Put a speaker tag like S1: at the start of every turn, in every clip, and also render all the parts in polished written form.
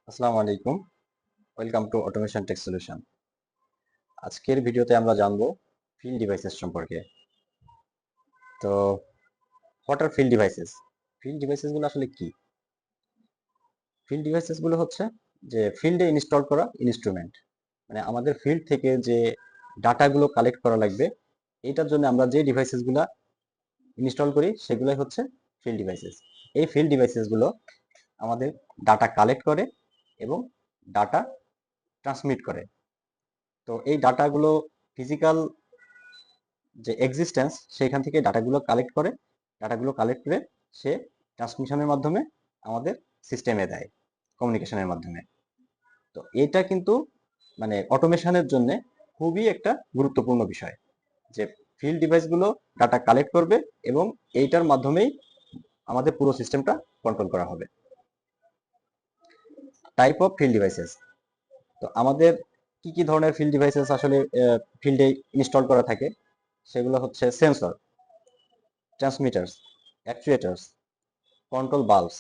S1: আসসালামু আলাইকুম। Welcome to automation tech solution. আজকের ভিডিওতে আমরা জানবো ফিল্ড ডিভাইসেস সম্পর্কে। তো what are field devices? Field devices গুলো আসলে কি? ফিল্ড ডিভাইসেস গুলো হচ্ছে যে ফিল্ডে ইনস্টল করা ইনস্ট্রুমেন্ট। মানে আমাদের ফিল্ড থেকে যে ডাটাগুলো কালেক্ট করা লাগবে, এটার জন্য আমরা যে ডিভাইসেস গুলা ইনস্টল করি সেগুলোই হচ্ছে ফিল্ড ডিভাইসেস। এই ফিল্ড ডিভাইসেস গুলো আমাদের ডাটা কালেক্ট করে এবং ডাটা ট্রান্সমিট করে। তো এই ডাটাগুলো ফিজিক্যাল যে এক্সিস্টেন্স সেখান থেকে ডাটাগুলো কালেক্ট করে সে ট্রান্সমিশনের মাধ্যমে আমাদের সিস্টেমে দেয়, কমিউনিকেশনের মাধ্যমে। তো এটা কিন্তু মানে অটোমেশনের জন্য খুবই একটা গুরুত্বপূর্ণ বিষয়, যে ফিল্ড ডিভাইসগুলো ডাটা কালেক্ট করবে এবং এইটার মাধ্যমেই আমাদের পুরো সিস্টেমটা কন্ট্রোল করা হবে। Type of field devices. তো আমাদের কি কি ধরনের ফিল্ড ডিভাইসেস আসলে ফিল্ডে ইনস্টল করা থাকে, সেগুলো হচ্ছে সেন্সর, ট্রান্সমিটার্স, অ্যাকচুয়েটার্স, কন্ট্রোল বাল্বস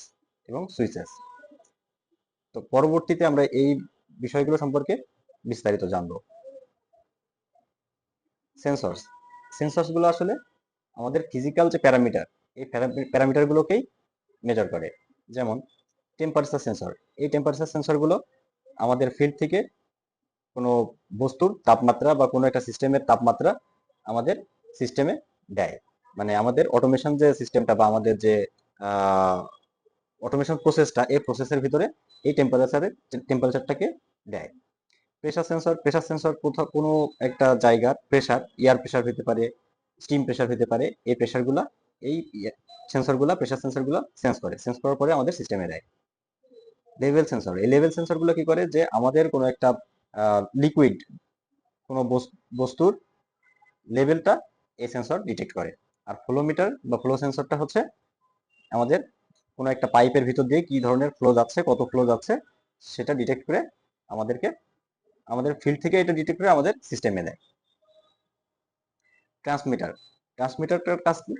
S1: এবং সুইচেস। তো পরবর্তীতে আমরা এই বিষয়গুলো সম্পর্কে বিস্তারিত জানবো। সেন্সরস, সেন্সরস গুলো আসলে আমাদের ফিজিক্যাল যে প্যারামিটার, এই প্যারামিটার গুলোকেই মেজার করে। যেমন টেম্পারেচার সেন্সর, এই টেম্পারেচার সেন্সর গুলো আমাদের ফিল্ড থেকে কোনো বস্তুর তাপমাত্রা বা কোনো একটা সিস্টেমের তাপমাত্রা আমাদের সিস্টেমে দেয়। মানে আমাদের অটোমেশন যে সিস্টেমটা বা আমাদের যে অটোমেশন প্রসেসটা, এই প্রসেসের ভিতরে এই টেম্পারেচারটাকে দেয়। প্রেসার সেন্সর কোথাও কোনো একটা জায়গার প্রেসার, এয়ার প্রেসার হতে পারে, স্টিম প্রেসার হতে পারে, এই প্রেসারগুলা এই প্রেসার সেন্সরগুলো সেন্স করার পরে আমাদের সিস্টেমে দেয়। লেভেল সেন্সর, এই লেভেল সেন্সরগুলো কি করে, যে আমাদের কোনো একটা লিকুইড, কোনো বস্তুর লেভেলটা এই সেন্সর ডিটেক্ট করে। আর ফ্লোমিটার বা ফ্লো সেন্সরটা হচ্ছে আমাদের কোনো একটা পাইপের ভিতর দিয়ে কি ধরনের ফ্লো যাচ্ছে, কত ফ্লো যাচ্ছে, সেটা ডিটেক্ট করে আমাদেরকে, আমাদের ফিল্ড থেকে এটা ডিটেক্ট করে আমাদের সিস্টেমে দেয়। ট্রান্সমিটার, ট্রান্সমিটারটার কাজ কি?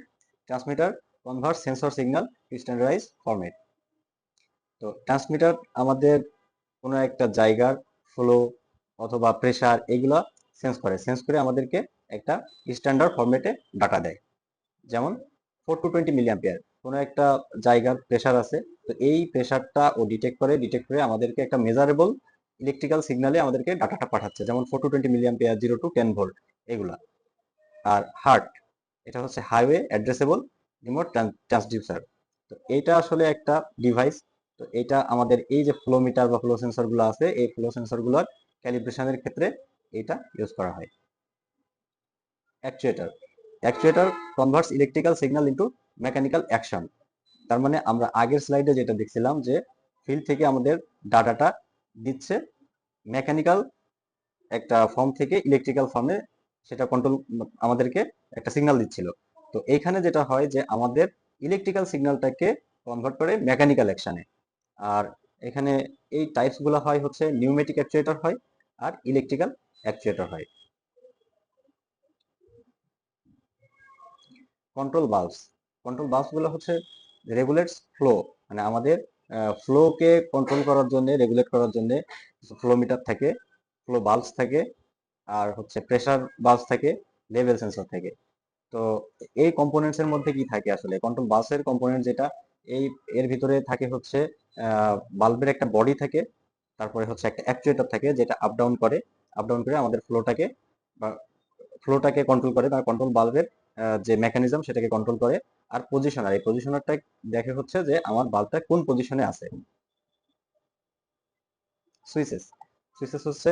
S1: Transmitter convert sensor signal two standardise format. তো ট্রান্সমিটার আমাদের কোনো একটা জায়গার ফ্লো অথবা প্রেসার এগুলা সেন্স করে আমাদেরকে একটা স্ট্যান্ডার্ড ফরম্যাটে ডাটা দেয়। যেমন 4 to 20 মিলি অ্যাম্পিয়ার কোনো একটা জায়গার প্রেসার আছে, তো এই প্রেসারটা ও ডিটেক্ট করে আমাদেরকে একটা মেজারেবল ইলেকট্রিক্যাল সিগন্যালে আমাদেরকে ডাটাটা পাঠাচ্ছে, যেমন 4 to 20 milliampere, 0 to 10 volt এগুলা। আর হার্ট, এটা হচ্ছে হাইওয়ে অ্যাড্রেসেবল রিমোট ট্রান্সডিউসার। তো এটা আসলে একটা ডিভাইস। তো এটা আমাদের এই যে ফ্লো মিটার বা ফ্লো সেন্সর গুলো আছে, এই ফ্লো সেন্সর গুলোর ক্যালিব্রেশনের ক্ষেত্রে এটা ইউজ করা হয়। Actuator, actuator converts electrical signal into mechanical action. তার মানে আমরা আগের স্লাইডে যেটা দেখছিলাম, যে ফিল্ড থেকে আমাদের ডাটাটা দিচ্ছে মেকানিক্যাল একটা ফর্ম থেকে ইলেকট্রিক্যাল ফর্মে, সেটা কন্ট্রোল আমাদেরকে একটা সিগন্যাল দিচ্ছিল। তো এইখানে যেটা হয়, যে আমাদের ইলেকট্রিক্যাল সিগন্যালটাকে কনভার্ট করে মেকানিক্যাল অ্যাকশনে। আর এখানে এই টাইপস গুলো হয় হচ্ছে নিউমেটিক অ্যাকচুয়েটর হয় আর ইলেকট্রিক্যাল অ্যাকচুয়েটর হয়। কন্ট্রোল বাল্বস, কন্ট্রোল বাল্বস গুলো হচ্ছে রেগুলেটস ফ্লো, মানে আমাদের ফ্লোকে কন্ট্রোল করার জন্য, রেগুলেট করার জন্য ফ্লো মিটার থাকে, ফ্লো বাল্বস থাকে, আর হচ্ছে প্রেসার বাল্বস থাকে, লেভেল সেন্সর থাকে। তো এই কম্পোনেন্টস এর মধ্যে কি থাকে আসলে, কন্ট্রোল বাসের কম্পোনেন্ট যেটা, এই এর ভিতরে থাকে হচ্ছে বাল্বের একটা বডি থাকে, তারপরে হচ্ছে একটা অ্যাকচুয়েটর থাকে যেটা আপ ডাউন করে আমাদের ফ্লোটাকে বা ফ্লোটাকে কন্ট্রোল করে, তার কন্ট্রোল বাল্বের যে মেকানিজম সেটাকে কন্ট্রোল করে। আর পজিশনার, এই পজিশনারটা দেখে হচ্ছে যে আমার বাল্বটা কোন পজিশনে আছে। সুইচেস, সুইচেস হচ্ছে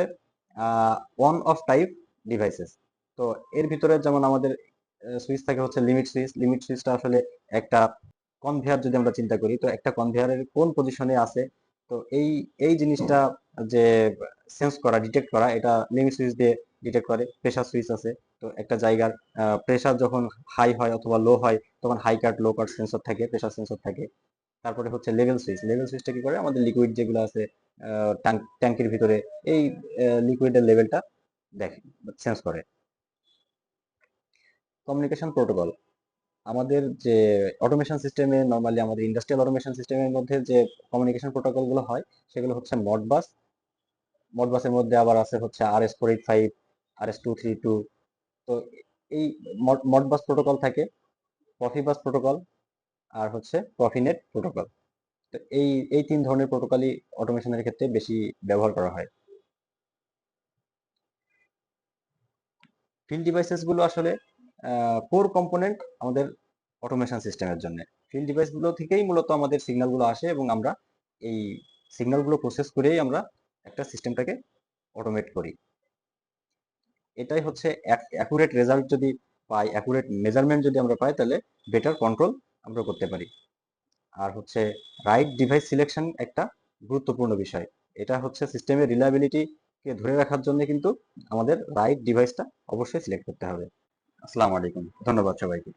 S1: অন অফ টাইপ ডিভাইসেস। তো এর ভিতরে যেমন আমাদের সুইচ থাকে হচ্ছে লিমিট সুইচ। লিমিট সুইচটা আসলে একটা কনভেয়ার, যদি আমরা চিন্তা করি, তো একটা কনভেয়ারের কোন পজিশনে আছে, তো এই এই জিনিসটা যে সেন্স করা, ডিটেক্ট করা, এটা লিমিট সুইচ দিয়ে ডিটেক্ট করে। প্রেসার সুইচ আছে, তো একটা জায়গার প্রেসার যখন হাই হয় অথবা লো হয়, তখন হাই কাট লো কাট সেন্সর থাকে, প্রেসার সেন্সর থাকে। তারপরে হচ্ছে লেভেল সুইচ, লেভেল সুইচটা কি করে, আমাদের লিকুইড যেগুলো আছে ট্যাঙ্কের ভিতরে, এই লিকুইডের লেভেলটা দেখে, সেন্স করে। কমিউনিকেশন প্রোটোকল, আমাদের যে অটোমেশন সিস্টেমে নর্মালি আমাদের ইন্ডাস্ট্রিয়াল অটোমেশন সিস্টেমের মধ্যে যে কমিউনিকেশন প্রোটোকল গুলো হয় সেগুলো হচ্ছে মডবাস। মডবাসের মধ্যে আবার আছে হচ্ছে RS485, RS232। তো এই মডবাস প্রোটোকল থাকে, প্রফিবাস প্রোটোকল, আর হচ্ছে প্রফিনেট প্রোটোকল। তো এই তিন ধরনের প্রোটোকলই অটোমেশনের ক্ষেত্রে বেশি ব্যবহার করা হয়। ফিল্ড ডিভাইসেস গুলো আসলে কোর কম্পোনেন্ট আমাদের অটোমেশন সিস্টেমের জন্য। ফিল্ড ডিভাইস গুলো থেকেই মূলত আমাদের সিগন্যাল গুলো আসে এবং আমরা এই সিগন্যাল গুলো প্রসেস করেই আমরা একটা সিস্টেমটাকে অটোমেট করি। এটাই হচ্ছে অ্যাকুরেট রেজাল্ট যদি পাই, অ্যাকুরেট মেজারমেন্ট যদি আমরা পাই, তাহলে বেটার কন্ট্রোল আমরা করতে পারি। আর হচ্ছে রাইট ডিভাইস সিলেকশন একটা গুরুত্বপূর্ণ বিষয়। এটা হচ্ছে সিস্টেমের রিলায়েবিলিটি কে ধরে রাখার জন্য কিন্তু আমাদের রাইট ডিভাইসটা অবশ্যই সিলেক্ট করতে হবে। আসসালামু আলাইকুম, ধন্যবাদ সবাইকে।